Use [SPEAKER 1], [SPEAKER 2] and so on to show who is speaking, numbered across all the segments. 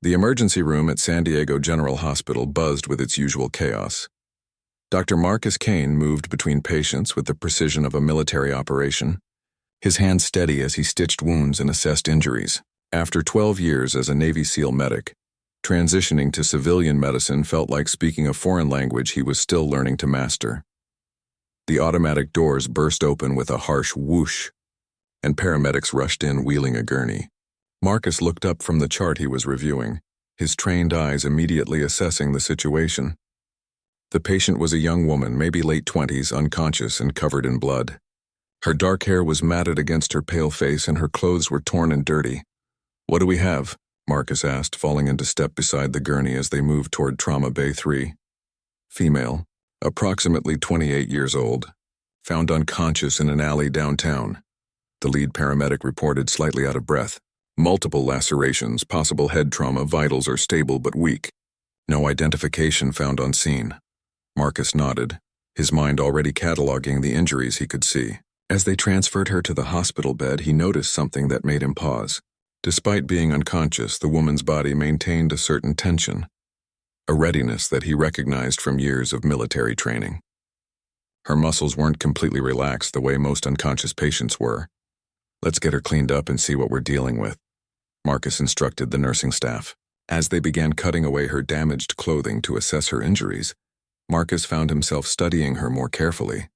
[SPEAKER 1] The emergency room at San Diego General Hospital buzzed with its usual chaos. Dr. Marcus Kane moved between patients with the precision of a military operation, his hands steady as he stitched wounds and assessed injuries. After 12 years as a Navy SEAL medic, transitioning to civilian medicine felt like speaking a foreign language he was still learning to master. The automatic doors burst open with a harsh whoosh, and paramedics rushed in wheeling a gurney. Marcus looked up from the chart he was reviewing, his trained eyes immediately assessing the situation. The patient was a young woman, maybe late 20s, unconscious and covered in blood. Her dark hair was matted against her pale face and her clothes were torn and dirty. "What do we have?" Marcus asked, falling into step beside the gurney as they moved toward Trauma Bay 3. Female, approximately 28 years old, found unconscious in an alley downtown. The lead paramedic reported, slightly out of breath. "Multiple lacerations, possible head trauma, vitals are stable but weak. No identification found on scene." Marcus nodded, his mind already cataloging the injuries he could see. As they transferred her to the hospital bed, he noticed something that made him pause. Despite being unconscious, the woman's body maintained a certain tension, a readiness that he recognized from years of military training. Her muscles weren't completely relaxed the way most unconscious patients were. "Let's get her cleaned up and see what we're dealing with," Marcus instructed the nursing staff. As they began cutting away her damaged clothing to assess her injuries, Marcus found himself studying her more carefully.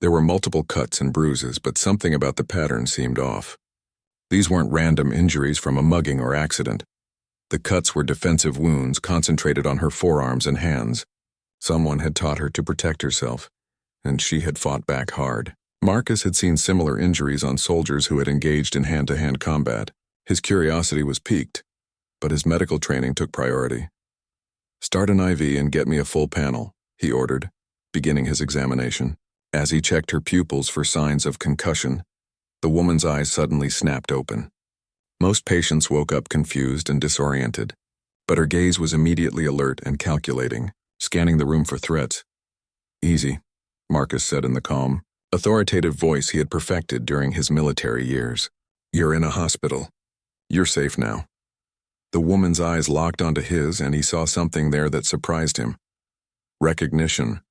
[SPEAKER 1] There were multiple cuts and bruises, but something about the pattern seemed off. These weren't random injuries from a mugging or accident. The cuts were defensive wounds concentrated on her forearms and hands. Someone had taught her to protect herself, and she had fought back hard. Marcus had seen similar injuries on soldiers who had engaged in hand-to-hand combat. His curiosity was piqued, but his medical training took priority. "Start an IV and get me a full panel," he ordered, beginning his examination. As he checked her pupils for signs of concussion, the woman's eyes suddenly snapped open. Most patients woke up confused and disoriented, but her gaze was immediately alert and calculating, scanning the room for threats. "Easy," Marcus said in the calm, authoritative voice he had perfected during his military years. "You're in a hospital. You're safe now." The woman's eyes locked onto his, and he saw something there that surprised him. Recognition.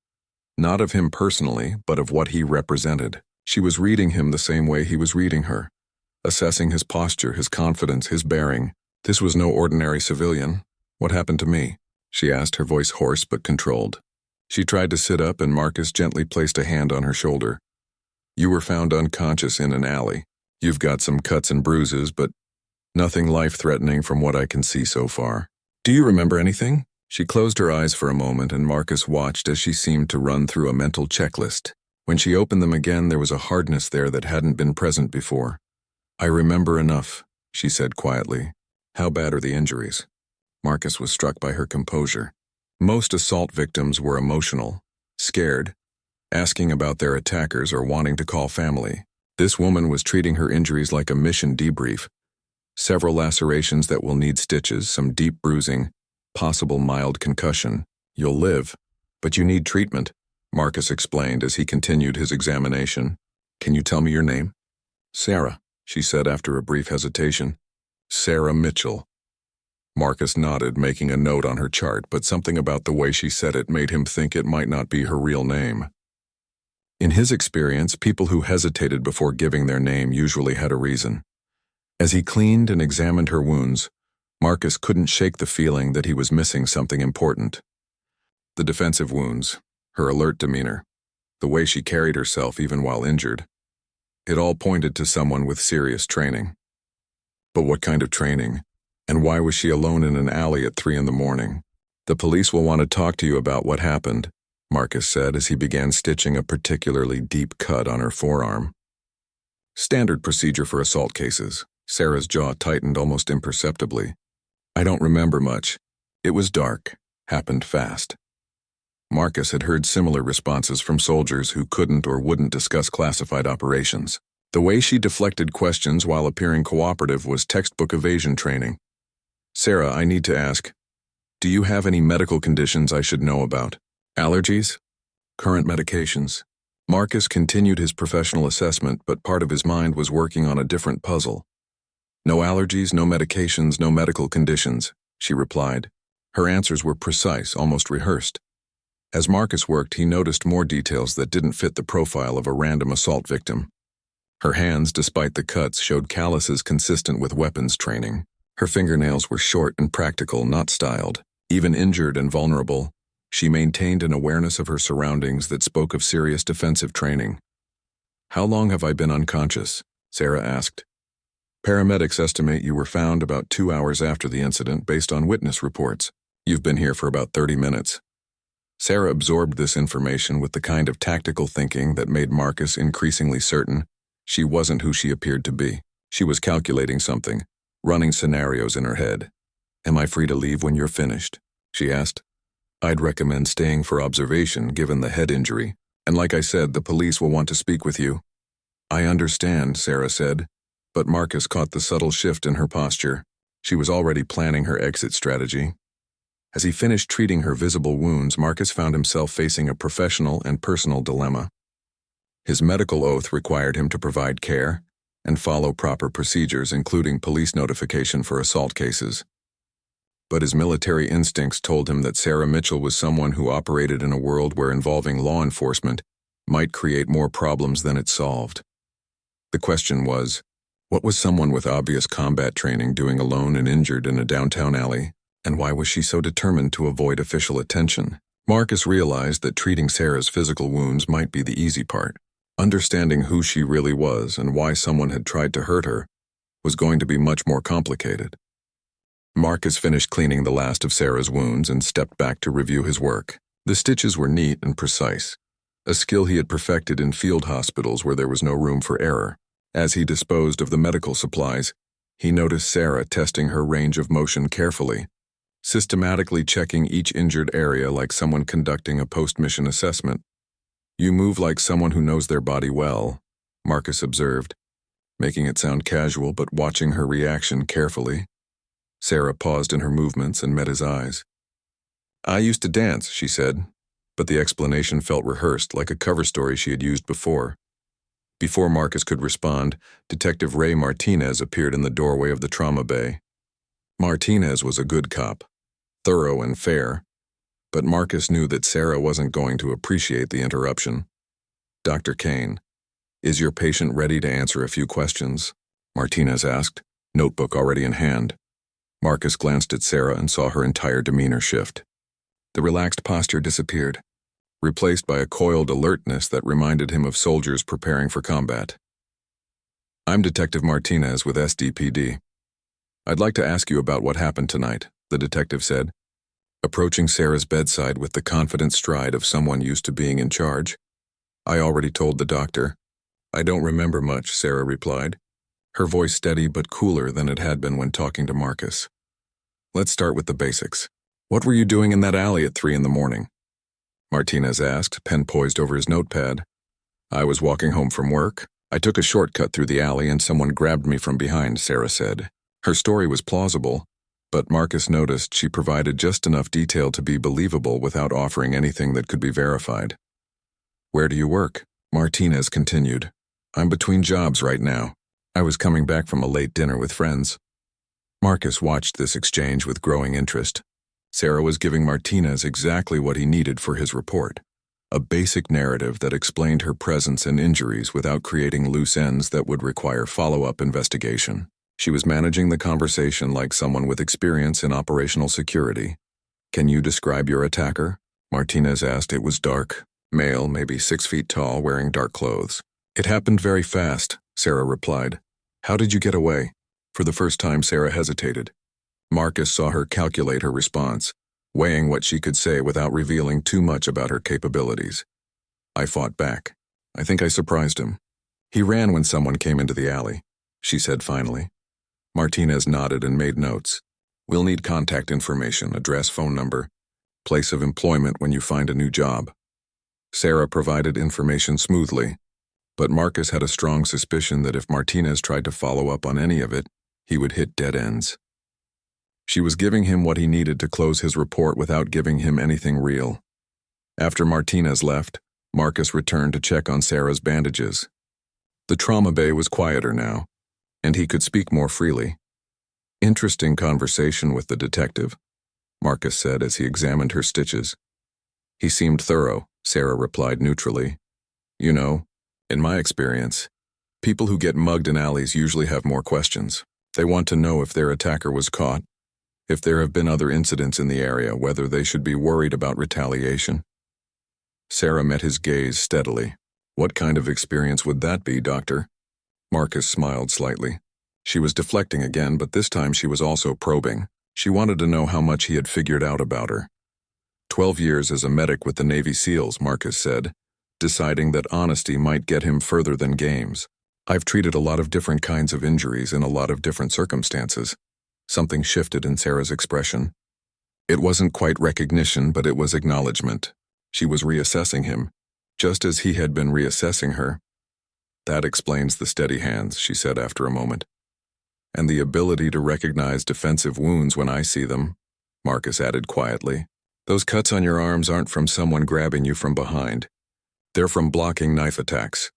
[SPEAKER 1] Not of him personally, but of what he represented. She was reading him the same way he was reading her, assessing his posture, his confidence, his bearing. This was no ordinary civilian. "What happened to me?" she asked, her voice hoarse but controlled. She tried to sit up, and Marcus gently placed a hand on her shoulder. "You were found unconscious in an alley. You've got some cuts and bruises, but nothing life-threatening from what I can see so far. Do you remember anything?" She closed her eyes for a moment, and Marcus watched as she seemed to run through a mental checklist. When she opened them again, there was a hardness there that hadn't been present before. "I remember enough," she said quietly. "How bad are the injuries?" Marcus was struck by her composure. Most assault victims were emotional, scared, asking about their attackers or wanting to call family. This woman was treating her injuries like a mission debrief. Several lacerations that will need stitches, some deep bruising, possible mild concussion. "You'll live, but you need treatment," Marcus explained as he continued his examination. "Can you tell me your name?" "Sarah," she said after a brief hesitation. "Sarah Mitchell." Marcus nodded, making a note on her chart, but something about the way she said it made him think it might not be her real name. In his experience, people who hesitated before giving their name usually had a reason. As he cleaned and examined her wounds, Marcus couldn't shake the feeling that he was missing something important. The defensive wounds, her alert demeanor, the way she carried herself even while injured. It all pointed to someone with serious training. But what kind of training? And why was she alone in an alley at 3 in the morning? "The police will want to talk to you about what happened," Marcus said as he began stitching a particularly deep cut on her forearm. "Standard procedure for assault cases." Sarah's jaw tightened almost imperceptibly. "I don't remember much. It was dark, happened fast." Marcus had heard similar responses from soldiers who couldn't or wouldn't discuss classified operations. The way she deflected questions while appearing cooperative was textbook evasion training. "Sarah, I need to ask, do you have any medical conditions I should know about? Allergies? Current medications?" Marcus continued his professional assessment, but part of his mind was working on a different puzzle. No allergies, no medications, no medical conditions, she replied. Her answers were precise, almost rehearsed. As Marcus worked, he noticed more details that didn't fit the profile of a random assault victim. Her hands, despite the cuts, showed calluses consistent with weapons training. Her fingernails were short and practical, not styled. Even injured and vulnerable, she maintained an awareness of her surroundings that spoke of serious defensive training. "How long have I been unconscious?" Sarah asked. "Paramedics estimate you were found about 2 hours after the incident based on witness reports. You've been here for about 30 minutes. Sarah absorbed this information with the kind of tactical thinking that made Marcus increasingly certain she wasn't who she appeared to be. She was calculating something, running scenarios in her head. "Am I free to leave when you're finished?" she asked. "I'd recommend staying for observation given the head injury, and like I said, the police will want to speak with you." "I understand," Sarah said, but Marcus caught the subtle shift in her posture. She was already planning her exit strategy. As he finished treating her visible wounds, Marcus found himself facing a professional and personal dilemma. His medical oath required him to provide care and follow proper procedures, including police notification for assault cases. But his military instincts told him that Sarah Mitchell was someone who operated in a world where involving law enforcement might create more problems than it solved. The question was, what was someone with obvious combat training doing alone and injured in a downtown alley, and why was she so determined to avoid official attention? Marcus realized that treating Sarah's physical wounds might be the easy part. Understanding who she really was and why someone had tried to hurt her was going to be much more complicated. Marcus finished cleaning the last of Sarah's wounds and stepped back to review his work. The stitches were neat and precise, a skill he had perfected in field hospitals where there was no room for error. As he disposed of the medical supplies, he noticed Sarah testing her range of motion carefully, systematically checking each injured area like someone conducting a post-mission assessment. "You move like someone who knows their body well," Marcus observed, making it sound casual but watching her reaction carefully. Sarah paused in her movements and met his eyes. "I used to dance," she said, but the explanation felt rehearsed, like a cover story she had used before. Before Marcus could respond, Detective Ray Martinez appeared in the doorway of the trauma bay. Martinez was a good cop, thorough and fair, but Marcus knew that Sarah wasn't going to appreciate the interruption. "Dr. Kane, is your patient ready to answer a few questions?" Martinez asked, notebook already in hand. Marcus glanced at Sarah and saw her entire demeanor shift. The relaxed posture disappeared, replaced by a coiled alertness that reminded him of soldiers preparing for combat. "I'm Detective Martinez with SDPD. I'd like to ask you about what happened tonight," the detective said, approaching Sarah's bedside with the confident stride of someone used to being in charge. "I already told the doctor." "I don't remember much," Sarah replied, her voice steady but cooler than it had been when talking to Marcus. "Let's start with the basics. What were you doing in that alley at 3 a.m? Martinez asked, pen poised over his notepad. "I was walking home from work. I took a shortcut through the alley and someone grabbed me from behind," Sarah said. Her story was plausible, but Marcus noticed she provided just enough detail to be believable without offering anything that could be verified. "Where do you work?" Martinez continued. "I'm between jobs right now. I was coming back from a late dinner with friends." Marcus watched this exchange with growing interest. Sarah was giving Martinez exactly what he needed for his report, a basic narrative that explained her presence and injuries without creating loose ends that would require follow-up investigation. She was managing the conversation like someone with experience in operational security. "Can you describe your attacker?" Martinez asked. "It was dark, male, maybe 6 feet tall, wearing dark clothes." "It happened very fast," Sarah replied. "How did you get away?" For the first time, Sarah hesitated. Marcus saw her calculate her response, weighing what she could say without revealing too much about her capabilities. "I fought back. I think I surprised him. He ran when someone came into the alley," she said finally. Martinez nodded and made notes. "We'll need contact information, address, phone number, place of employment when you find a new job." Sarah provided information smoothly, but Marcus had a strong suspicion that if Martinez tried to follow up on any of it, he would hit dead ends. She was giving him what he needed to close his report without giving him anything real. After Martinez left, Marcus returned to check on Sarah's bandages. The trauma bay was quieter now, and he could speak more freely. "Interesting conversation with the detective," Marcus said as he examined her stitches. "He seemed thorough," Sarah replied neutrally. "You know, in my experience, people who get mugged in alleys usually have more questions. They want to know if their attacker was caught, if there have been other incidents in the area, whether they should be worried about retaliation." Sarah met his gaze steadily. "What kind of experience would that be, Doctor?" Marcus smiled slightly. She was deflecting again, but this time she was also probing. She wanted to know how much he had figured out about her. 12 years as a medic with the Navy SEALs, Marcus said, deciding that honesty might get him further than games. "I've treated a lot of different kinds of injuries in a lot of different circumstances." Something shifted in Sarah's expression. It wasn't quite recognition, but it was acknowledgement. She was reassessing him, just as he had been reassessing her. "That explains the steady hands," she said after a moment. "And the ability to recognize defensive wounds when I see them," Marcus added quietly. "Those cuts on your arms aren't from someone grabbing you from behind. They're from blocking knife attacks."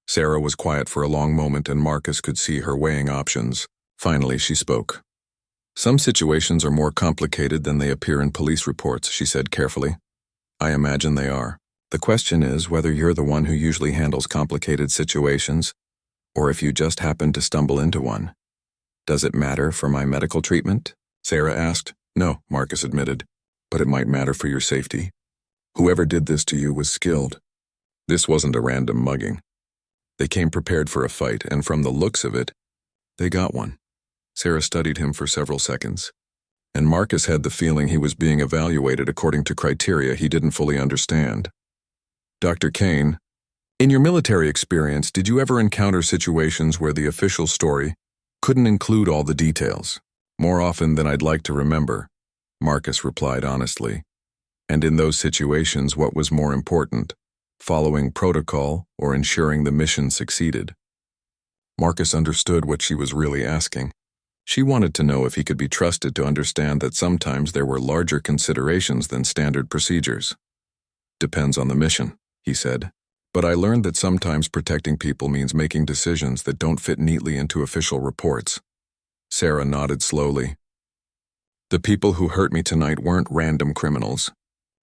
[SPEAKER 1] Sarah was quiet for a long moment, and Marcus could see her weighing options. Finally, she spoke. "Some situations are more complicated than they appear in police reports," she said carefully. "I imagine they are. The question is whether you're the one who usually handles complicated situations, or if you just happen to stumble into one." "Does it matter for my medical treatment?" Sarah asked. "No," Marcus admitted, "but it might matter for your safety. Whoever did this to you was skilled. This wasn't a random mugging. They came prepared for a fight, and from the looks of it, they got one." Sarah studied him for several seconds, and Marcus had the feeling he was being evaluated according to criteria he didn't fully understand. "Dr. Kane, in your military experience, did you ever encounter situations where the official story couldn't include all the details?" "More often than I'd like to remember," Marcus replied honestly. "And in those situations, what was more important? Following protocol or ensuring the mission succeeded?" Marcus understood what she was really asking. She wanted to know if he could be trusted to understand that sometimes there were larger considerations than standard procedures. "Depends on the mission," he said. "But I learned that sometimes protecting people means making decisions that don't fit neatly into official reports." Sarah nodded slowly. "The people who hurt me tonight weren't random criminals.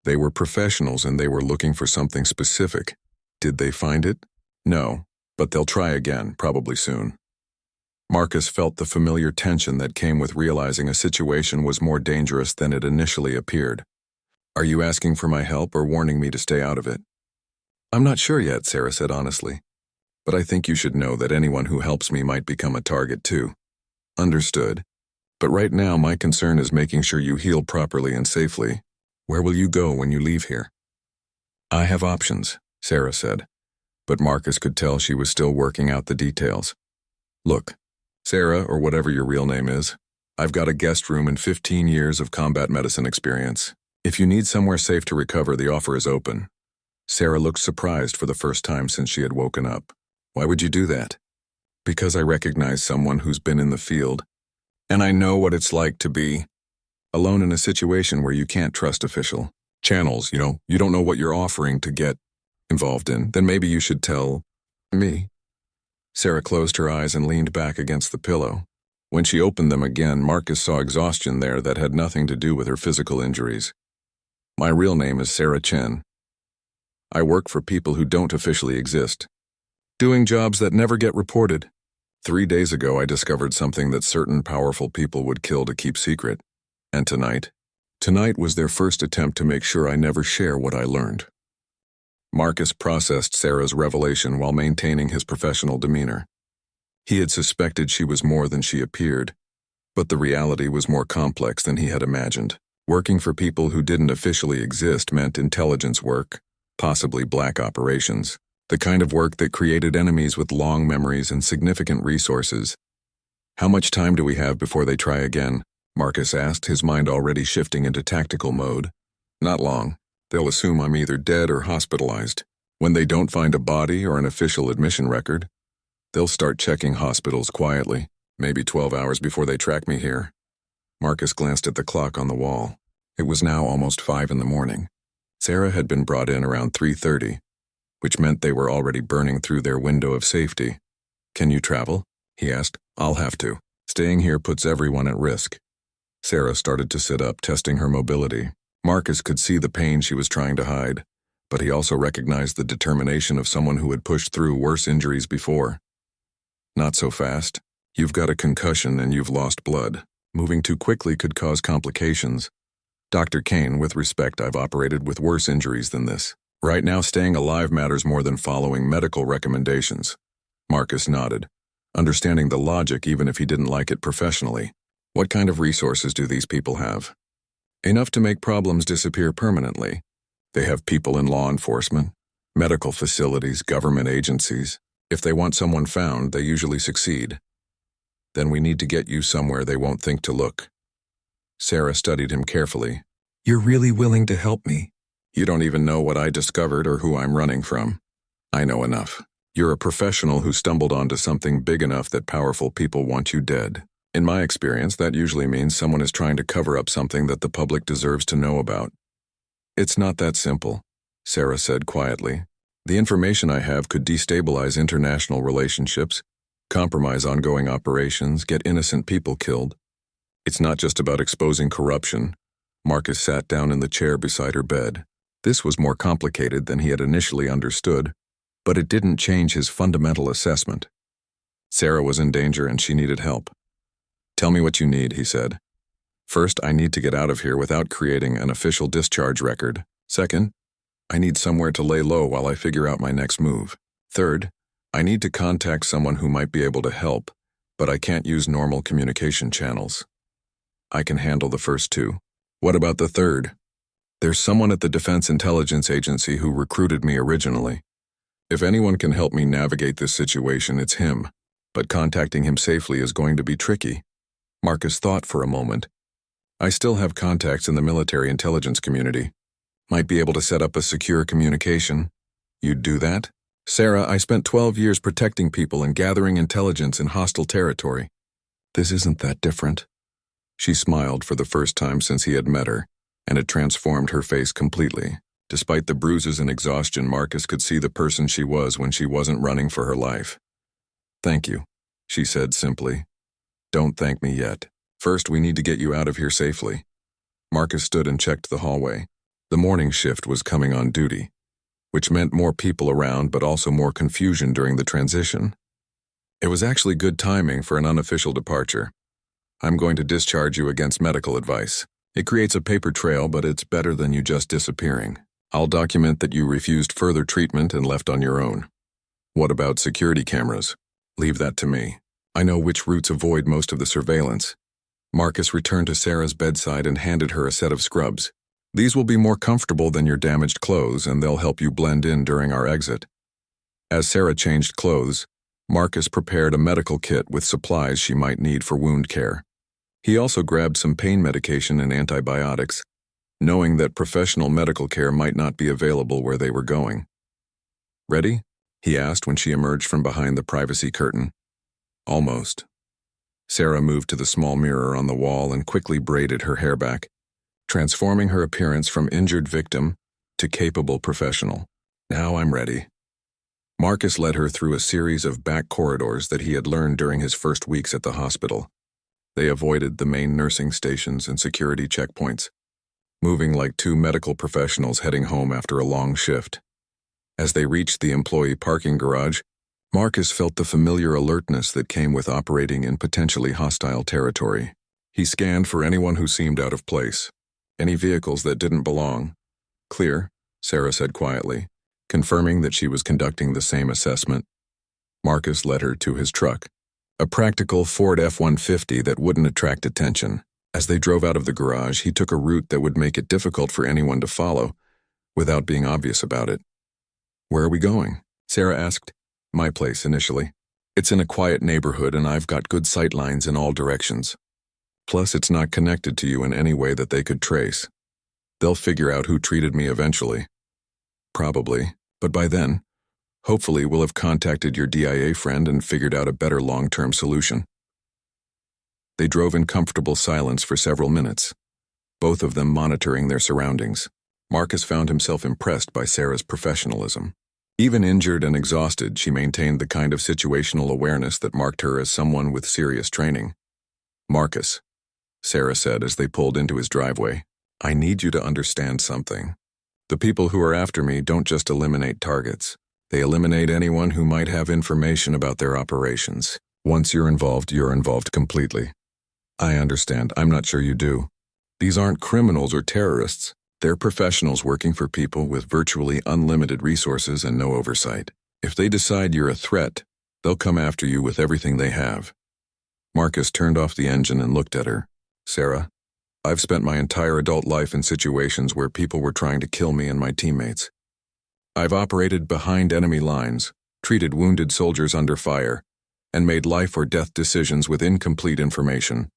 [SPEAKER 1] They were professionals, and they were looking for something specific. Did they find it? No, but they'll try again, probably soon." Marcus felt the familiar tension that came with realizing a situation was more dangerous than it initially appeared. "Are you asking for my help or warning me to stay out of it?" "I'm not sure yet," Sarah said honestly. "But I think you should know that anyone who helps me might become a target too." "Understood. But right now my concern is making sure you heal properly and safely. Where will you go when you leave here?" "I have options," Sarah said, but Marcus could tell she was still working out the details. "Look, Sarah, or whatever your real name is, I've got a guest room and 15 years of combat medicine experience. If you need somewhere safe to recover, the offer is open." Sarah looked surprised for the first time since she had woken up. "Why would you do that?" "Because I recognize someone who's been in the field, and I know what it's like to be alone in a situation where you can't trust official channels. You don't know what you're offering to get involved in. Then maybe you should tell me." Sarah closed her eyes and leaned back against the pillow. When she opened them again, Marcus saw exhaustion there that had nothing to do with her physical injuries. "My real name is Sarah Chen. I work for people who don't officially exist, doing jobs that never get reported. 3 days ago, I discovered something that certain powerful people would kill to keep secret. And tonight was their first attempt to make sure I never share what I learned." Marcus processed Sarah's revelation while maintaining his professional demeanor. He had suspected she was more than she appeared, but the reality was more complex than he had imagined. Working for people who didn't officially exist meant intelligence work, possibly black operations, the kind of work that created enemies with long memories and significant resources. "How much time do we have before they try again?" Marcus asked, his mind already shifting into tactical mode. "Not long. They'll assume I'm either dead or hospitalized. When they don't find a body or an official admission record, they'll start checking hospitals quietly, maybe 12 hours before they track me here." Marcus glanced at the clock on the wall. It was now almost 5 in the morning. Sarah had been brought in around 3:30, which meant they were already burning through their window of safety. "Can you travel?" he asked. I'll have to. Staying here puts everyone at risk. Sarah started to sit up, testing her mobility. Marcus could see the pain she was trying to hide, but he also recognized the determination of someone who had pushed through worse injuries before. Not so fast. You've got a concussion and you've lost blood. Moving too quickly could cause complications. Dr. Kane, with respect, I've operated with worse injuries than this. Right now, staying alive matters more than following medical recommendations. Marcus nodded, understanding the logic even if he didn't like it professionally. What kind of resources do these people have? Enough to make problems disappear permanently. They have people in law enforcement, medical facilities, government agencies. If they want someone found, they usually succeed. Then we need to get you somewhere they won't think to look. Sarah studied him carefully. You're really willing to help me? You don't even know what I discovered or who I'm running from. I know enough. You're a professional who stumbled onto something big enough that powerful people want you dead. In my experience, that usually means someone is trying to cover up something that the public deserves to know about. It's not that simple, Sarah said quietly. The information I have could destabilize international relationships, compromise ongoing operations, get innocent people killed. It's not just about exposing corruption. Marcus sat down in the chair beside her bed. This was more complicated than he had initially understood, but it didn't change his fundamental assessment. Sarah was in danger and she needed help. Tell me what you need, he said. First, I need to get out of here without creating an official discharge record. Second, I need somewhere to lay low while I figure out my next move. Third, I need to contact someone who might be able to help, but I can't use normal communication channels. I can handle the first two. What about the third? There's someone at the Defense Intelligence Agency who recruited me originally. If anyone can help me navigate this situation, it's him, but contacting him safely is going to be tricky. Marcus thought for a moment. I still have contacts in the military intelligence community. Might be able to set up a secure communication. You'd do that? Sarah, I spent 12 years protecting people and gathering intelligence in hostile territory. This isn't that different. She smiled for the first time since he had met her, and it transformed her face completely. Despite the bruises and exhaustion, Marcus could see the person she was when she wasn't running for her life. Thank you, she said simply. Don't thank me yet. First, we need to get you out of here safely. Marcus stood and checked the hallway. The morning shift was coming on duty, which meant more people around but also more confusion during the transition. It was actually good timing for an unofficial departure. I'm going to discharge you against medical advice. It creates a paper trail, but it's better than you just disappearing. I'll document that you refused further treatment and left on your own. What about security cameras? Leave that to me. I know which routes avoid most of the surveillance. Marcus returned to Sarah's bedside and handed her a set of scrubs. These will be more comfortable than your damaged clothes, and they'll help you blend in during our exit. As Sarah changed clothes, Marcus prepared a medical kit with supplies she might need for wound care. He also grabbed some pain medication and antibiotics, knowing that professional medical care might not be available where they were going. Ready? He asked when she emerged from behind the privacy curtain. Almost. Sarah moved to the small mirror on the wall and quickly braided her hair back, transforming her appearance from injured victim to capable professional. Now I'm ready. Marcus led her through a series of back corridors that he had learned during his first weeks at the hospital. They avoided the main nursing stations and security checkpoints, moving like two medical professionals heading home after a long shift. As they reached the employee parking garage, Marcus felt the familiar alertness that came with operating in potentially hostile territory. He scanned for anyone who seemed out of place, any vehicles that didn't belong. Clear, Sarah said quietly, confirming that she was conducting the same assessment. Marcus led her to his truck, a practical Ford F-150 that wouldn't attract attention. As they drove out of the garage, he took a route that would make it difficult for anyone to follow, without being obvious about it. Where are we going? Sarah asked. My place, initially. It's in a quiet neighborhood and I've got good sight lines in all directions. Plus, it's not connected to you in any way that they could trace. They'll figure out who treated me eventually. Probably, but by then, hopefully we'll have contacted your DIA friend and figured out a better long-term solution. They drove in comfortable silence for several minutes, both of them monitoring their surroundings. Marcus found himself impressed by Sarah's professionalism. Even injured and exhausted, she maintained the kind of situational awareness that marked her as someone with serious training. "Marcus," Sarah said as they pulled into his driveway, "I need you to understand something. The people who are after me don't just eliminate targets. They eliminate anyone who might have information about their operations. Once you're involved completely." "I understand. I'm not sure you do. These aren't criminals or terrorists. They're professionals working for people with virtually unlimited resources and no oversight. If they decide you're a threat, they'll come after you with everything they have." Marcus turned off the engine and looked at her. "Sarah, I've spent my entire adult life in situations where people were trying to kill me and my teammates. I've operated behind enemy lines, treated wounded soldiers under fire, and made life or death decisions with incomplete information.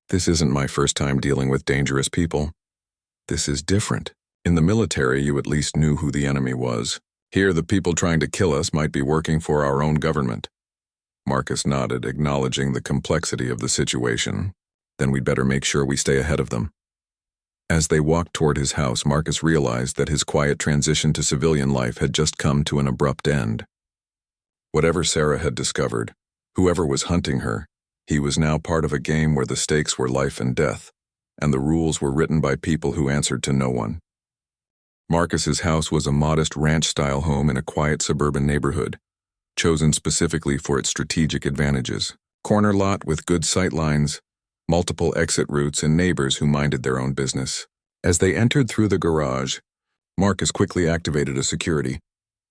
[SPEAKER 1] This isn't my first time dealing with dangerous people. This is different. In the military, you at least knew who the enemy was. Here, the people trying to kill us might be working for our own government." Marcus nodded, acknowledging the complexity of the situation. "Then we'd better make sure we stay ahead of them." As they walked toward his house, Marcus realized that his quiet transition to civilian life had just come to an abrupt end. Whatever Sarah had discovered, whoever was hunting her, he was now part of a game where the stakes were life and death, and the rules were written by people who answered to no one. Marcus's house was a modest ranch-style home in a quiet suburban neighborhood, chosen specifically for its strategic advantages. Corner lot with good sight lines, multiple exit routes, and neighbors who minded their own business. As they entered through the garage, Marcus quickly activated a security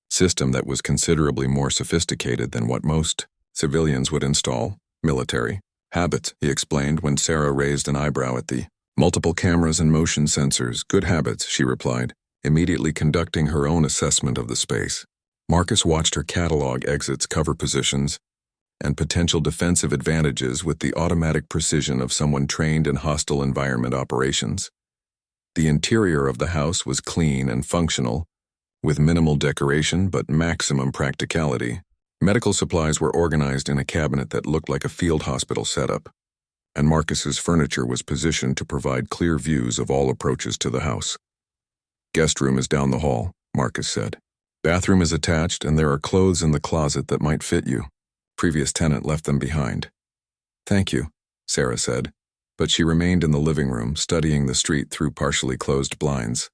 [SPEAKER 1] system that was considerably more sophisticated than what most civilians would install. "Military habits," he explained when Sarah raised an eyebrow at the multiple cameras and motion sensors. "Good habits," she replied, immediately conducting her own assessment of the space. Marcus watched her catalog exits, cover positions, and potential defensive advantages with the automatic precision of someone trained in hostile environment operations. The interior of the house was clean and functional, with minimal decoration but maximum practicality. Medical supplies were organized in a cabinet that looked like a field hospital setup, and Marcus's furniture was positioned to provide clear views of all approaches to the house. "Guest room is down the hall," Marcus said. "Bathroom is attached, and there are clothes in the closet that might fit you. Previous tenant left them behind." "Thank you," Sarah said, but she remained in the living room, studying the street through partially closed blinds.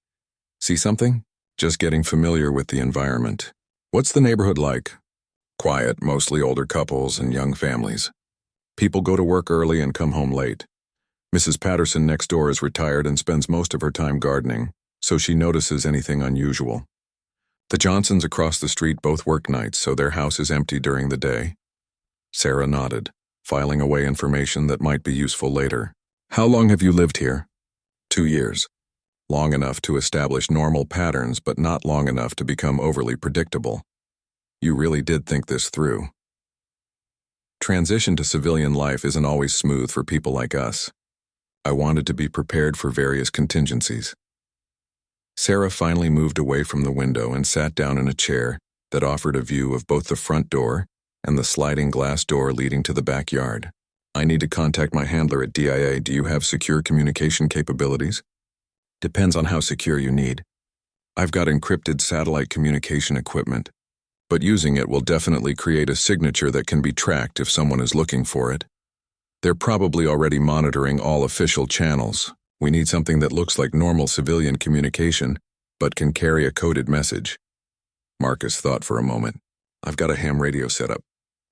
[SPEAKER 1] "See something?" "Just getting familiar with the environment." "What's the neighborhood like?" "Quiet, mostly older couples and young families. People go to work early and come home late. Mrs. Patterson next door is retired and spends most of her time gardening, so she notices anything unusual. The Johnsons across the street both work nights, so their house is empty during the day." Sarah nodded, filing away information that might be useful later. "How long have you lived here?" 2 years. Long enough to establish normal patterns, but not long enough to become overly predictable. You really did think this through. Transition to civilian life isn't always smooth for people like us. I wanted to be prepared for various contingencies." Sarah finally moved away from the window and sat down in a chair that offered a view of both the front door and the sliding glass door leading to the backyard. "I need to contact my handler at DIA. Do you have secure communication capabilities?" "Depends on how secure you need. I've got encrypted satellite communication equipment, but using it will definitely create a signature that can be tracked if someone is looking for it. They're probably already monitoring all official channels. We need something that looks like normal civilian communication, but can carry a coded message." Marcus thought for a moment. "I've got a ham radio set up.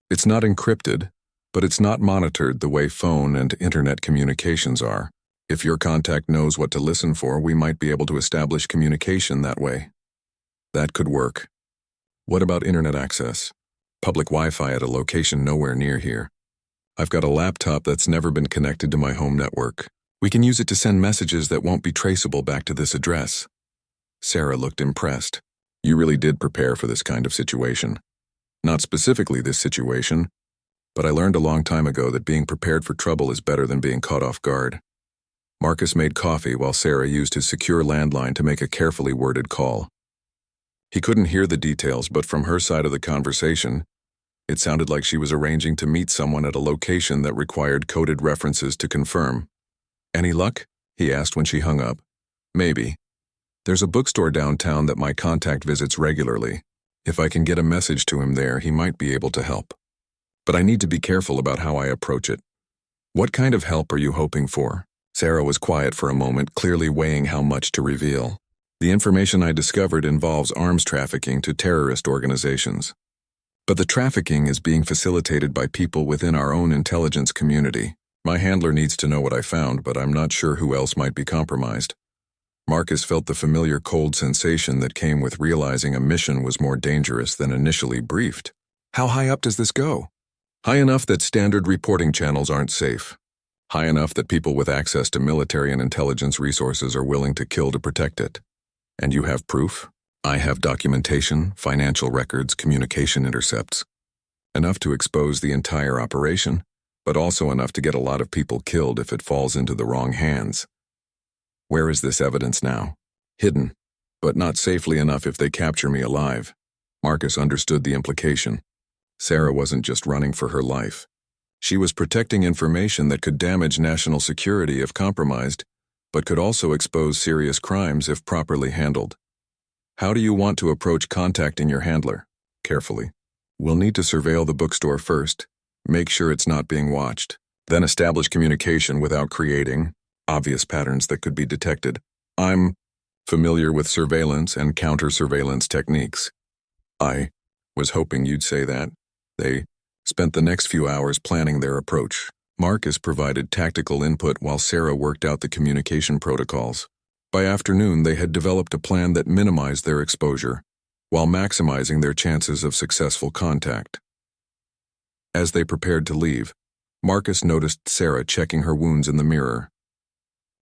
[SPEAKER 1] It's not encrypted, but it's not monitored the way phone and internet communications are. If your contact knows what to listen for, we might be able to establish communication that way." "That could work. What about internet access? Public Wi-Fi at a location nowhere near here. I've got a laptop that's never been connected to my home network. We can use it to send messages that won't be traceable back to this address." Sarah looked impressed. "You really did prepare for this kind of situation." "Not specifically this situation, but I learned a long time ago that being prepared for trouble is better than being caught off guard." Marcus made coffee while Sarah used his secure landline to make a carefully worded call. He couldn't hear the details, but from her side of the conversation, it sounded like she was arranging to meet someone at a location that required coded references to confirm. "Any luck?" he asked when she hung up. "Maybe. There's a bookstore downtown that my contact visits regularly. If I can get a message to him there, he might be able to help. But I need to be careful about how I approach it. What kind of help are you hoping for? Sarah was quiet for a moment, clearly weighing how much to reveal. The information I discovered involves arms trafficking to terrorist organizations. But the trafficking is being facilitated by people within our own intelligence community. My handler needs to know what I found, but I'm not sure who else might be compromised. Marcus felt the familiar cold sensation that came with realizing a mission was more dangerous than initially briefed. How high up does this go? High enough that standard reporting channels aren't safe. High enough that people with access to military and intelligence resources are willing to kill to protect it. And you have proof? I have documentation, financial records, communication intercepts. Enough to expose the entire operation, but also enough to get a lot of people killed if it falls into the wrong hands. Where is this evidence now? Hidden, but not safely enough if they capture me alive. Marcus understood the implication. Sarah wasn't just running for her life. She was protecting information that could damage national security if compromised, but could also expose serious crimes if properly handled. How do you want to approach contacting your handler? Carefully. We'll need to surveil the bookstore first, make sure it's not being watched, then establish communication without creating obvious patterns that could be detected. I'm familiar with surveillance and counter-surveillance techniques. I was hoping you'd say that. They spent the next few hours planning their approach. Marcus provided tactical input while Sarah worked out the communication protocols. By afternoon, they had developed a plan that minimized their exposure, while maximizing their chances of successful contact. As they prepared to leave, Marcus noticed Sarah checking her wounds in the mirror.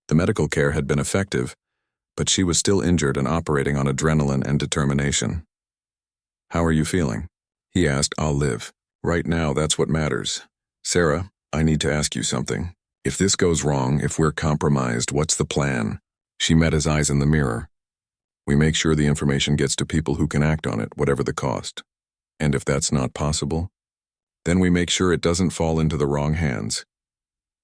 [SPEAKER 1] The medical care had been effective, but she was still injured and operating on adrenaline and determination. "How are you feeling?" he asked. "I'll live. Right now, that's what matters. Sarah, I need to ask you something. If this goes wrong, if we're compromised, what's the plan?" She met his eyes in the mirror. "We make sure the information gets to people who can act on it, whatever the cost. And if that's not possible, then we make sure it doesn't fall into the wrong hands."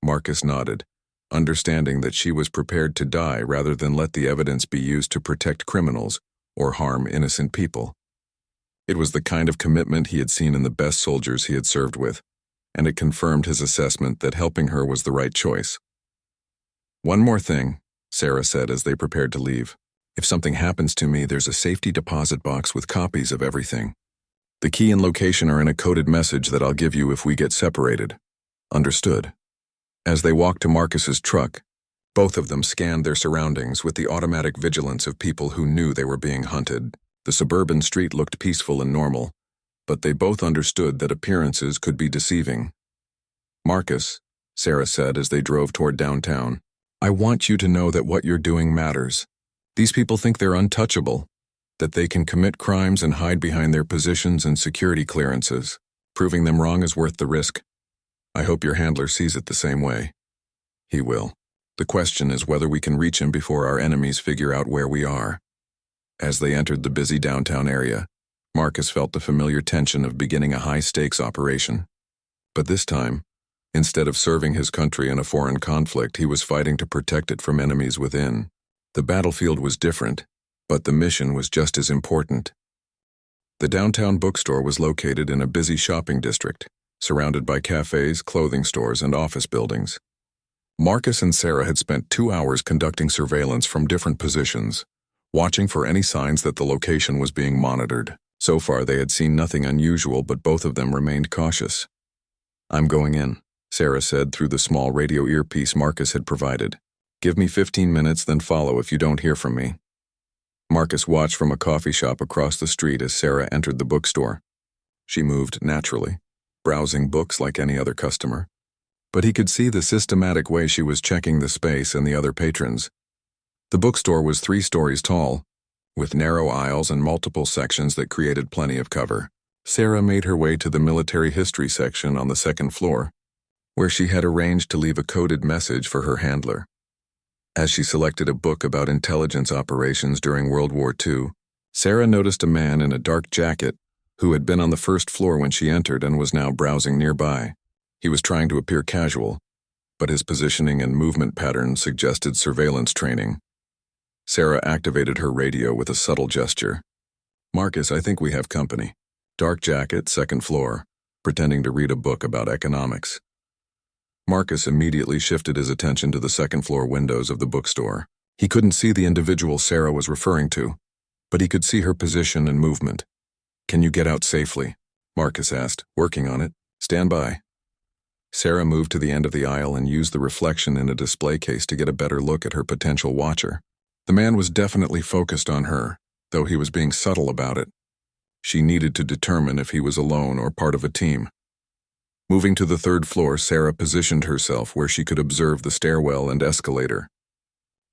[SPEAKER 1] Marcus nodded, understanding that she was prepared to die rather than let the evidence be used to protect criminals or harm innocent people. It was the kind of commitment he had seen in the best soldiers he had served with, and it confirmed his assessment that helping her was the right choice. "One more thing," Sarah said as they prepared to leave. "If something happens to me, there's a safety deposit box with copies of everything. The key and location are in a coded message that I'll give you if we get separated." Understood. As they walked to Marcus's truck, both of them scanned their surroundings with the automatic vigilance of people who knew they were being hunted. The suburban street looked peaceful and normal, but they both understood that appearances could be deceiving. "Marcus," Sarah said as they drove toward downtown, "I want you to know that what you're doing matters. These people think they're untouchable, that they can commit crimes and hide behind their positions and security clearances. Proving them wrong is worth the risk. I hope your handler sees it the same way." "He will. The question is whether we can reach him before our enemies figure out where we are." As they entered the busy downtown area, Marcus felt the familiar tension of beginning a high-stakes operation. But this time, instead of serving his country in a foreign conflict, he was fighting to protect it from enemies within. The battlefield was different, but the mission was just as important. The downtown bookstore was located in a busy shopping district, surrounded by cafes, clothing stores, and office buildings. Marcus and Sarah had spent 2 hours conducting surveillance from different positions, watching for any signs that the location was being monitored. So far, they had seen nothing unusual, but both of them remained cautious. "I'm going in," Sarah said through the small radio earpiece Marcus had provided. "Give me 15 minutes, then follow if you don't hear from me." Marcus watched from a coffee shop across the street as Sarah entered the bookstore. She moved naturally, browsing books like any other customer. But he could see the systematic way she was checking the space and the other patrons. The bookstore was 3 stories tall, with narrow aisles and multiple sections that created plenty of cover. Sarah made her way to the military history section on the 2nd floor, where she had arranged to leave a coded message for her handler. As she selected a book about intelligence operations during World War II, Sarah noticed a man in a dark jacket who had been on the 1st floor when she entered and was now browsing nearby. He was trying to appear casual, but his positioning and movement patterns suggested surveillance training. Sarah activated her radio with a subtle gesture. Marcus, I think we have company. Dark jacket, second floor, pretending to read a book about economics. Marcus immediately shifted his attention to the second floor windows of the bookstore. He couldn't see the individual Sarah was referring to, but he could see her position and movement. Can you get out safely? Marcus asked. Working on it. Stand by. Sarah moved to the end of the aisle and used the reflection in a display case to get a better look at her potential watcher. The man was definitely focused on her, though he was being subtle about it. She needed to determine if he was alone or part of a team. Moving to the third floor, Sarah positioned herself where she could observe the stairwell and escalator.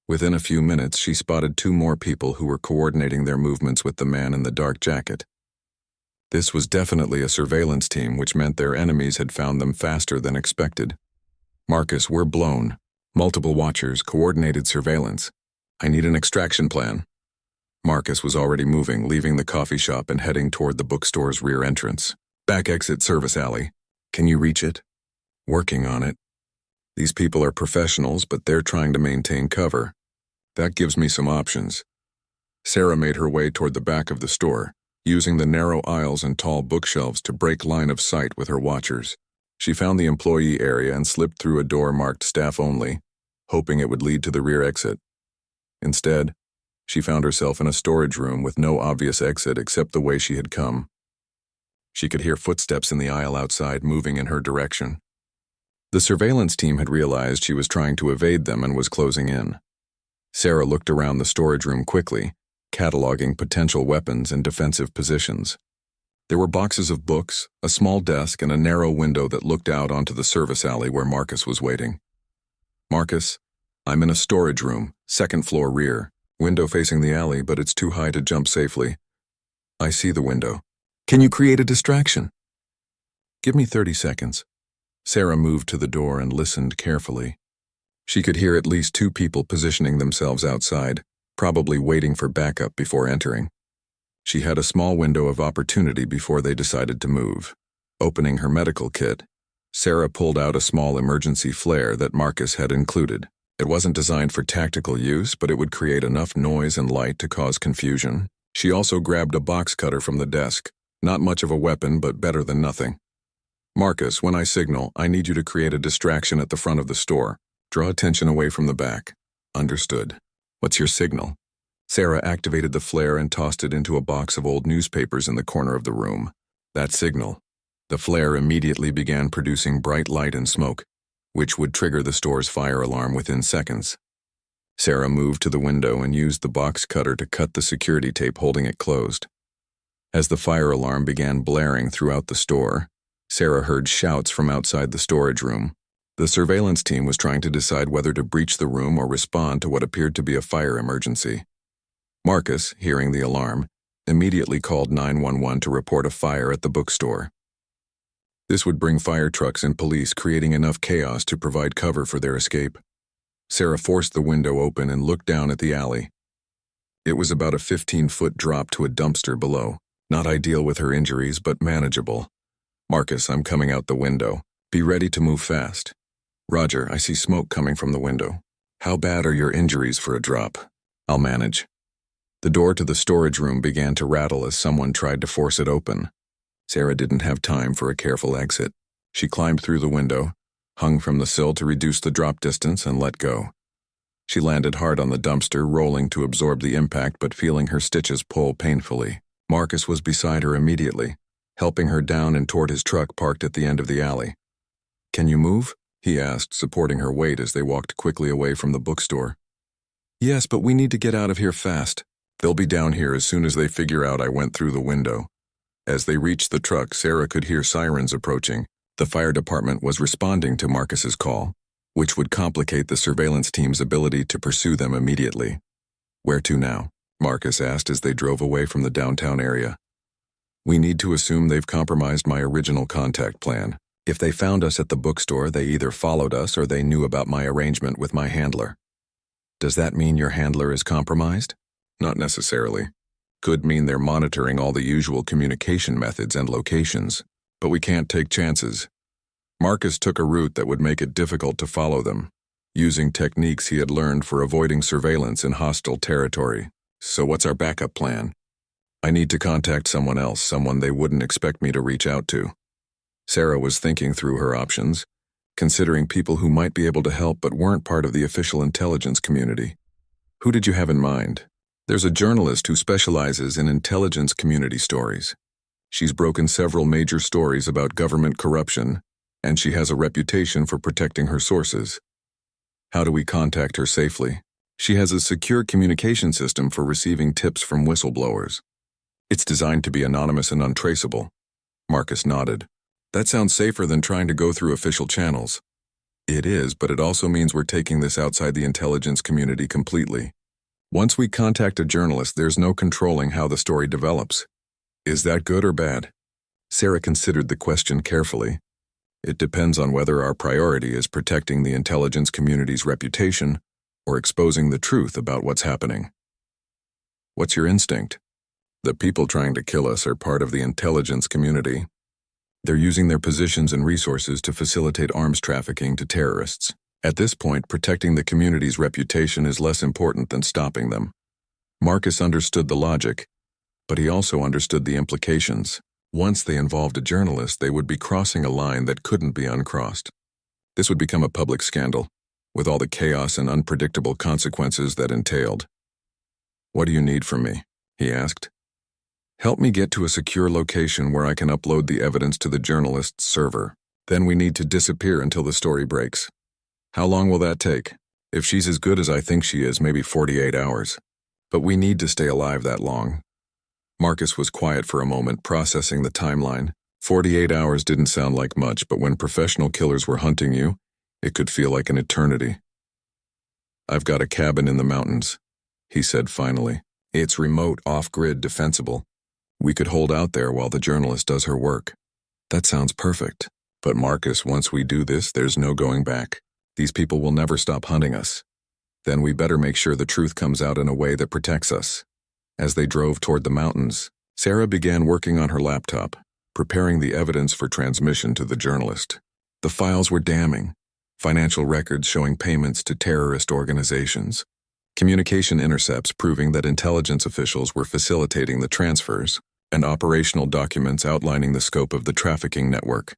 [SPEAKER 1] Within a few minutes, she spotted two more people who were coordinating their movements with the man in the dark jacket. This was definitely a surveillance team, which meant their enemies had found them faster than expected. Marcus, we're blown. Multiple watchers, coordinated surveillance. I need an extraction plan. Marcus was already moving, leaving the coffee shop and heading toward the bookstore's rear entrance. Back exit service alley. Can you reach it? Working on it. These people are professionals, but they're trying to maintain cover. That gives me some options. Sarah made her way toward the back of the store, using the narrow aisles and tall bookshelves to break line of sight with her watchers. She found the employee area and slipped through a door marked staff only, hoping it would lead to the rear exit. Instead, she found herself in a storage room with no obvious exit except the way she had come. She could hear footsteps in the aisle outside moving in her direction. The surveillance team had realized she was trying to evade them and was closing in. Sarah looked around the storage room quickly, cataloging potential weapons and defensive positions. There were boxes of books, a small desk, and a narrow window that looked out onto the service alley where Marcus was waiting. Marcus, I'm in a storage room, second floor rear, window facing the alley, but it's too high to jump safely. I see the window. Can you create a distraction? Give me 30 seconds. Sarah moved to the door and listened carefully. She could hear at least two people positioning themselves outside, probably waiting for backup before entering. She had a small window of opportunity before they decided to move. Opening her medical kit, Sarah pulled out a small emergency flare that Marcus had included. It wasn't designed for tactical use, but it would create enough noise and light to cause confusion. She also grabbed a box cutter from the desk. Not much of a weapon, but better than nothing. Marcus, when I signal, I need you to create a distraction at the front of the store. Draw attention away from the back. Understood. What's your signal? Sarah activated the flare and tossed it into a box of old newspapers in the corner of the room. That signal. The flare immediately began producing bright light and smoke, which would trigger the store's fire alarm within seconds. Sarah moved to the window and used the box cutter to cut the security tape holding it closed. As the fire alarm began blaring throughout the store, Sarah heard shouts from outside the storage room. The surveillance team was trying to decide whether to breach the room or respond to what appeared to be a fire emergency. Marcus, hearing the alarm, immediately called 911 to report a fire at the bookstore. This would bring fire trucks and police, creating enough chaos to provide cover for their escape. Sarah forced the window open and looked down at the alley. It was about a 15-foot drop to a dumpster below. Not ideal with her injuries, but manageable. Marcus, I'm coming out the window. Be ready to move fast. Roger, I see smoke coming from the window. How bad are your injuries for a drop? I'll manage. The door to the storage room began to rattle as someone tried to force it open. Sarah didn't have time for a careful exit. She climbed through the window, hung from the sill to reduce the drop distance, and let go. She landed hard on the dumpster, rolling to absorb the impact but feeling her stitches pull painfully. Marcus was beside her immediately, helping her down and toward his truck parked at the end of the alley. Can you move? He asked, supporting her weight as they walked quickly away from the bookstore. Yes, but we need to get out of here fast. They'll be down here as soon as they figure out I went through the window. As they reached the truck, Sarah could hear sirens approaching. The fire department was responding to Marcus's call, which would complicate the surveillance team's ability to pursue them immediately. Where to now? Marcus asked as they drove away from the downtown area. We need to assume they've compromised my original contact plan. If they found us at the bookstore, they either followed us or they knew about my arrangement with my handler. Does that mean your handler is compromised? Not necessarily. Could mean they're monitoring all the usual communication methods and locations, but we can't take chances. Marcus took a route that would make it difficult to follow them, using techniques he had learned for avoiding surveillance in hostile territory. So what's our backup plan? I need to contact someone else, someone they wouldn't expect me to reach out to. Sarah was thinking through her options, considering people who might be able to help but weren't part of the official intelligence community. Who did you have in mind? There's a journalist who specializes in intelligence community stories. She's broken several major stories about government corruption, and she has a reputation for protecting her sources. How do we contact her safely? She has a secure communication system for receiving tips from whistleblowers. It's designed to be anonymous and untraceable. Marcus nodded. That sounds safer than trying to go through official channels. It is, but it also means we're taking this outside the intelligence community completely. Once we contact a journalist, there's no controlling how the story develops. Is that good or bad? Sarah considered the question carefully. It depends on whether our priority is protecting the intelligence community's reputation or exposing the truth about what's happening. What's your instinct? The people trying to kill us are part of the intelligence community. They're using their positions and resources to facilitate arms trafficking to terrorists. At this point, protecting the community's reputation is less important than stopping them. Marcus understood the logic, but he also understood the implications. Once they involved a journalist, they would be crossing a line that couldn't be uncrossed. This would become a public scandal, with all the chaos and unpredictable consequences that entailed. What do you need from me? He asked. Help me get to a secure location where I can upload the evidence to the journalist's server. Then we need to disappear until the story breaks. How long will that take? If she's as good as I think she is, maybe 48 hours. But we need to stay alive that long. Marcus was quiet for a moment, processing the timeline. 48 hours didn't sound like much, but when professional killers were hunting you, it could feel like an eternity. I've got a cabin in the mountains, he said finally. It's remote, off-grid, defensible. We could hold out there while the journalist does her work. That sounds perfect. But Marcus, once we do this, there's no going back. These people will never stop hunting us. Then we better make sure the truth comes out in a way that protects us. As they drove toward the mountains, Sarah began working on her laptop, preparing the evidence for transmission to the journalist. The files were damning. Financial records showing payments to terrorist organizations. Communication intercepts proving that intelligence officials were facilitating the transfers, and operational documents outlining the scope of the trafficking network.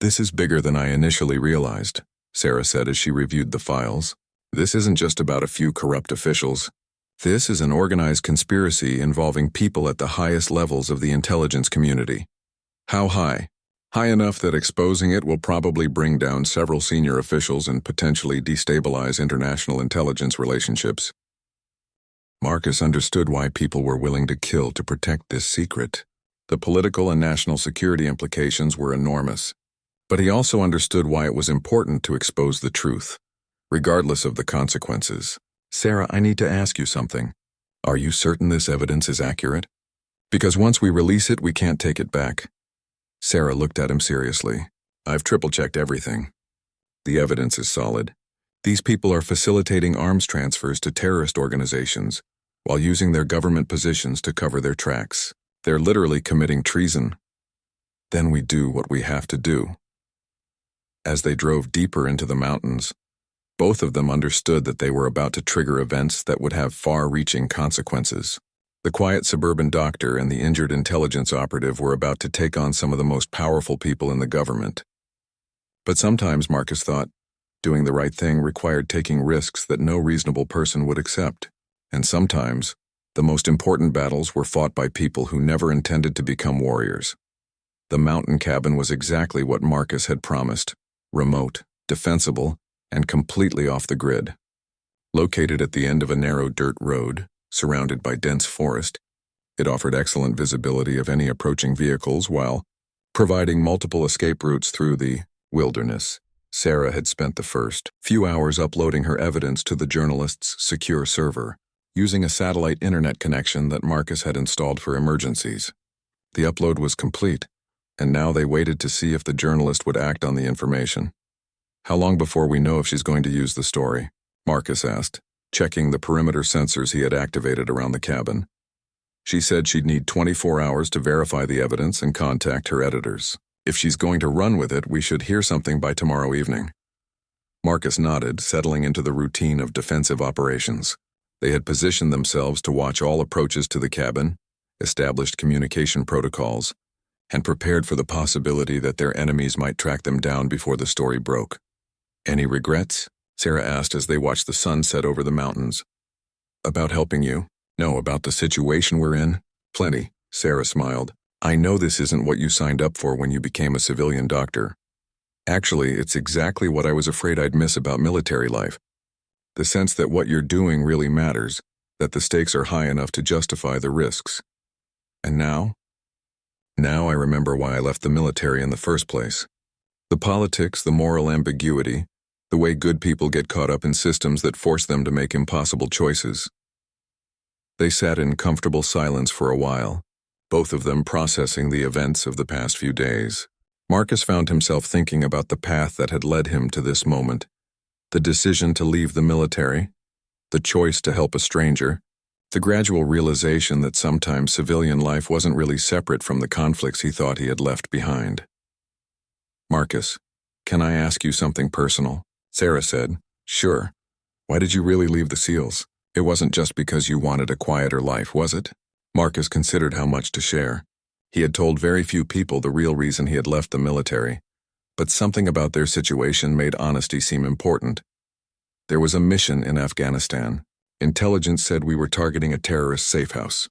[SPEAKER 1] This is bigger than I initially realized, Sarah said as she reviewed the files. This isn't just about a few corrupt officials. This is an organized conspiracy involving people at the highest levels of the intelligence community. How high? High enough that exposing it will probably bring down several senior officials and potentially destabilize international intelligence relationships. Marcus understood why people were willing to kill to protect this secret. The political and national security implications were enormous. But he also understood why it was important to expose the truth, regardless of the consequences. Sarah, I need to ask you something. Are you certain this evidence is accurate? Because once we release it, we can't take it back. Sarah looked at him seriously. I've triple-checked everything. The evidence is solid. These people are facilitating arms transfers to terrorist organizations while using their government positions to cover their tracks. They're literally committing treason. Then we do what we have to do. As they drove deeper into the mountains, both of them understood that they were about to trigger events that would have far-reaching consequences. The quiet suburban doctor and the injured intelligence operative were about to take on some of the most powerful people in the government. But sometimes, Marcus thought, doing the right thing required taking risks that no reasonable person would accept. And sometimes, the most important battles were fought by people who never intended to become warriors. The mountain cabin was exactly what Marcus had promised: remote, defensible, and completely off the grid. Located at the end of a narrow dirt road, surrounded by dense forest, it offered excellent visibility of any approaching vehicles while providing multiple escape routes through the wilderness. Sarah had spent the first few hours uploading her evidence to the journalist's secure server, using a satellite internet connection that Marcus had installed for emergencies. The upload was complete, and now they waited to see if the journalist would act on the information. How long before we know if she's going to use the story? Marcus asked, checking the perimeter sensors he had activated around the cabin. She said she'd need 24 hours to verify the evidence and contact her editors. If she's going to run with it, we should hear something by tomorrow evening. Marcus nodded, settling into the routine of defensive operations. They had positioned themselves to watch all approaches to the cabin established communication protocols, and prepared for the possibility that their enemies might track them down before the story broke. "Any regrets?" Sarah asked as they watched the sun set over the mountains. "About helping you? No, about the situation we're in? Plenty," Sarah smiled. "I know this isn't what you signed up for when you became a civilian doctor. Actually, it's exactly what I was afraid I'd miss about military life. The sense that what you're doing really matters, that the stakes are high enough to justify the risks. And now? Now I remember why I left the military in the first place. The politics, the moral ambiguity, the way good people get caught up in systems that force them to make impossible choices." They sat in comfortable silence for a while, both of them processing the events of the past few days. Marcus found himself thinking about the path that had led him to this moment, the decision to leave the military, the choice to help a stranger, the gradual realization that sometimes civilian life wasn't really separate from the conflicts he thought he had left behind. "Marcus, can I ask you something personal?" Sarah said. "Sure. Why did you really leave the SEALs? It wasn't just because you wanted a quieter life, was it?" Marcus considered how much to share. He had told very few people the real reason he had left the military, but something about their situation made honesty seem important. "There was a mission in Afghanistan. Intelligence said we were targeting a terrorist safe house.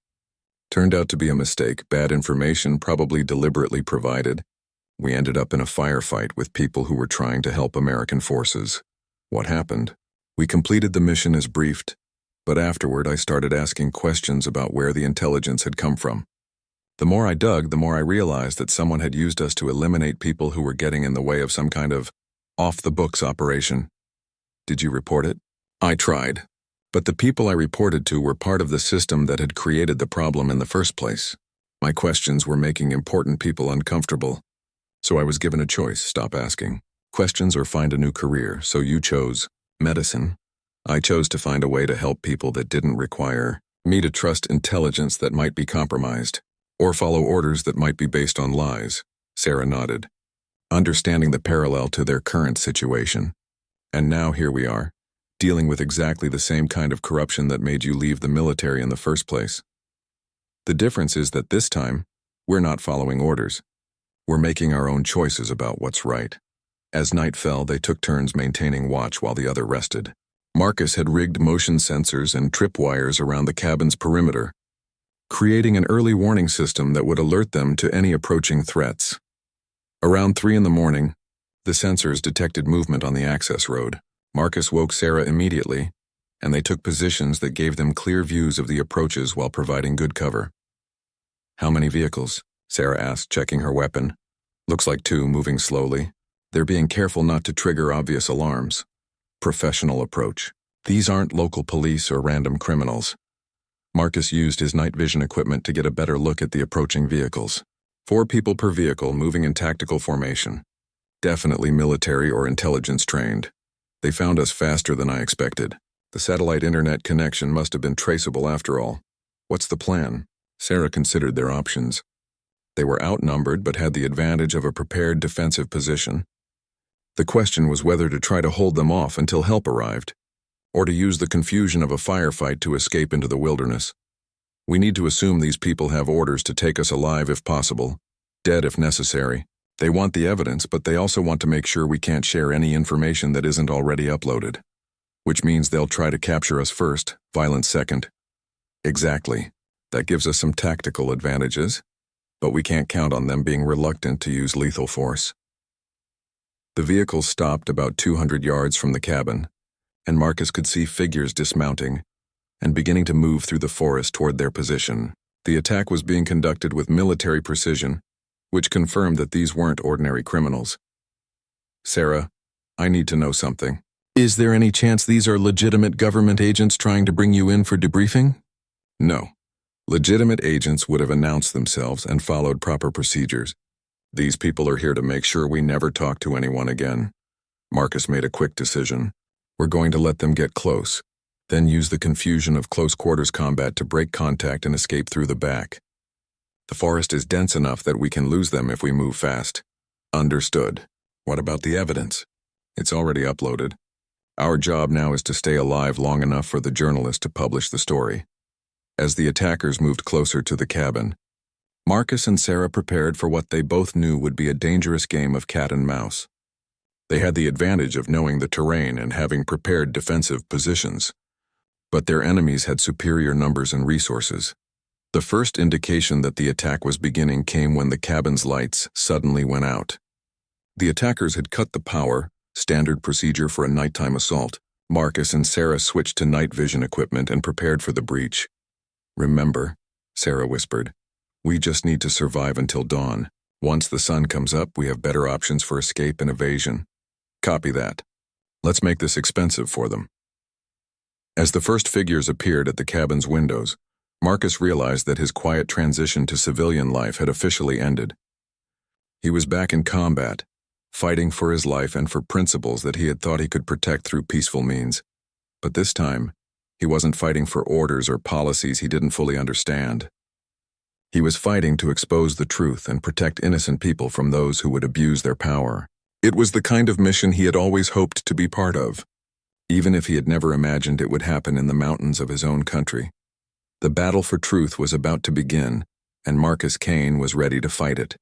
[SPEAKER 1] Turned out to be a mistake, bad information probably deliberately provided. We ended up in a firefight with people who were trying to help American forces. What happened? We completed the mission as briefed, but afterward I started asking questions about where the intelligence had come from. The more I dug, the more I realized that someone had used us to eliminate people who were getting in the way of some kind of off-the-books operation. Did you report it?" "I tried, but the people I reported to were part of the system that had created the problem in the first place. My questions were making important people uncomfortable. So I was given a choice: stop asking questions or find a new career. So you chose medicine. I chose to find a way to help people that didn't require me to trust intelligence that might be compromised, or follow orders that might be based on lies." Sarah nodded, understanding the parallel to their current situation. "And now here we are, dealing with exactly the same kind of corruption that made you leave the military in the first place. The difference is that this time, we're not following orders. We're making our own choices about what's right." As night fell, they took turns maintaining watch while the other rested. Marcus had rigged motion sensors and tripwires around the cabin's perimeter, creating an early warning system that would alert them to any approaching threats. Around 3 in the morning, the sensors detected movement on the access road. Marcus woke Sarah immediately, and they took positions that gave them clear views of the approaches while providing good cover. "How many vehicles?" Sarah asked, checking her weapon. "Looks like 2, moving slowly. They're being careful not to trigger obvious alarms." Professional approach. These aren't local police or random criminals. Marcus used his night vision equipment to get a better look at the approaching vehicles. 4 people per vehicle moving in tactical formation. Definitely military or intelligence trained. They found us faster than I expected. The satellite internet connection must have been traceable after all. What's the plan? Sarah considered their options. They were outnumbered but had the advantage of a prepared defensive position. The question was whether to try to hold them off until help arrived, or to use the confusion of a firefight to escape into the wilderness. We need to assume these people have orders to take us alive if possible, dead if necessary. They want the evidence, but they also want to make sure we can't share any information that isn't already uploaded. Which means they'll try to capture us first, violence second. Exactly. That gives us some tactical advantages, but we can't count on them being reluctant to use lethal force. The vehicle stopped about 200 yards from the cabin, and Marcus could see figures dismounting and beginning to move through the forest toward their position. The attack was being conducted with military precision, which confirmed that these weren't ordinary criminals. "Sarah, I need to know something. Is there any chance these are legitimate government agents trying to bring you in for debriefing?" "No. Legitimate agents would have announced themselves and followed proper procedures. These people are here to make sure we never talk to anyone again." Marcus made a quick decision. "We're going to let them get close, then use the confusion of close quarters combat to break contact and escape through the back. The forest is dense enough that we can lose them if we move fast." "Understood. What about the evidence?" "It's already uploaded. Our job now is to stay alive long enough for the journalist to publish the story." As the attackers moved closer to the cabin, Marcus and Sarah prepared for what they both knew would be a dangerous game of cat and mouse. They had the advantage of knowing the terrain and having prepared defensive positions, but their enemies had superior numbers and resources. The first indication that the attack was beginning came when the cabin's lights suddenly went out. The attackers had cut the power, standard procedure for a nighttime assault. Marcus and Sarah switched to night vision equipment and prepared for the breach. "Remember," Sarah whispered, "we just need to survive until dawn. Once the sun comes up, we have better options for escape and evasion." "Copy that. Let's make this expensive for them." As the first figures appeared at the cabin's windows, Marcus realized that his quiet transition to civilian life had officially ended. He was back in combat, fighting for his life and for principles that he had thought he could protect through peaceful means. But this time, he wasn't fighting for orders or policies he didn't fully understand. He was fighting to expose the truth and protect innocent people from those who would abuse their power. It was the kind of mission he had always hoped to be part of, even if he had never imagined it would happen in the mountains of his own country. The battle for truth was about to begin, and Marcus Kane was ready to fight it.